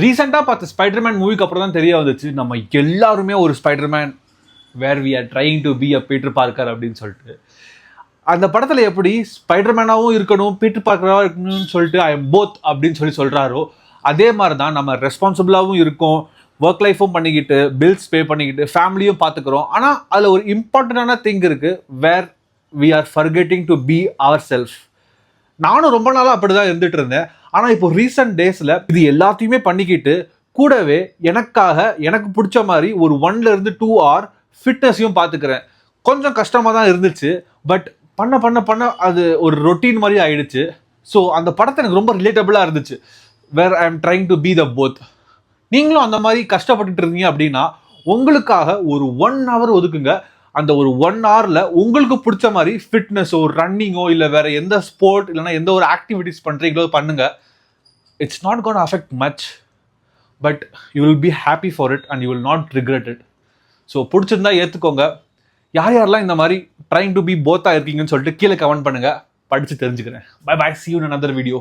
ரீசெண்டாக பார்த்த ஸ்பைடர்மேன் மூவிக்கு அப்புறம் தான் தெரிய வந்துச்சு நம்ம எல்லாருமே ஒரு Spiderman where we are trying to be a Peter Parker அப்படின்னு சொல்லிட்டு. அந்த படத்தில் எப்படி ஸ்பைடர்மேனாகவும் இருக்கணும் பீட்டர் பார்க்கராகவும் இருக்கணும்னு சொல்லிட்டு ஐ எம் போத் அப்படின்னு சொல்கிறாரோ, அதே மாதிரி தான் நம்ம ரெஸ்பான்சிபிளாகவும் இருக்கோம், ஒர்க் லைஃப்பும் பண்ணிக்கிட்டு, பில்ஸ் பே பண்ணிக்கிட்டு, ஃபேமிலியும் பார்த்துக்கிறோம். ஆனால் அதில் ஒரு இம்பார்ட்டண்டான திங் இருக்குது, where we are forgetting to be our self. நானும் ரொம்ப நாளாக அப்படி தான் இருந்துட்டு இருந்தேன். ஆனால் இப்போ ரீசெண்ட் டேஸில் இது எல்லாத்தையுமே பண்ணிக்கிட்டு கூடவே எனக்கு பிடிச்ச மாதிரி ஒரு 1-2 hour ஃபிட்னஸையும் பார்த்துக்கிறேன். கொஞ்சம் கஷ்டமாக தான் இருந்துச்சு, பட் பண்ண அது ஒரு ரொட்டீன் மாதிரி ஆயிடுச்சு. ஸோ அந்த படத்தை எனக்கு ரொம்ப ரிலேட்டபிளாக இருந்துச்சு, where I am trying to be the both. நீங்களும் அந்த மாதிரி கஷ்டப்பட்டுட்டு இருந்தீங்க அப்படின்னா உங்களுக்காக ஒரு 1 hour ஒதுக்குங்க. அந்த ஒரு 1 hourல உங்களுக்கு பிடிச்ச மாதிரி ஃபிட்னஸோ ரன்னிங்கோ இல்லை வேற எந்த ஸ்போர்ட் இல்லைனா எந்த ஒரு ஆக்டிவிட்டிஸ் பண்ணுறீங்களோ பண்ணுங்க. It's not cone affect much, but you will be happy for it and you will not regret it. So பிடிச்சிருந்தா ஏற்றுக்கோங்க. யாரெல்லாம் இந்த மாதிரி ட்ரைங் டு பி போத்தாக இருக்கீங்கன்னு சொல்லிட்டு கீழே கமெண்ட் பண்ணுங்க, படித்து தெரிஞ்சுக்கிறேன். Bye bye, see you in another video.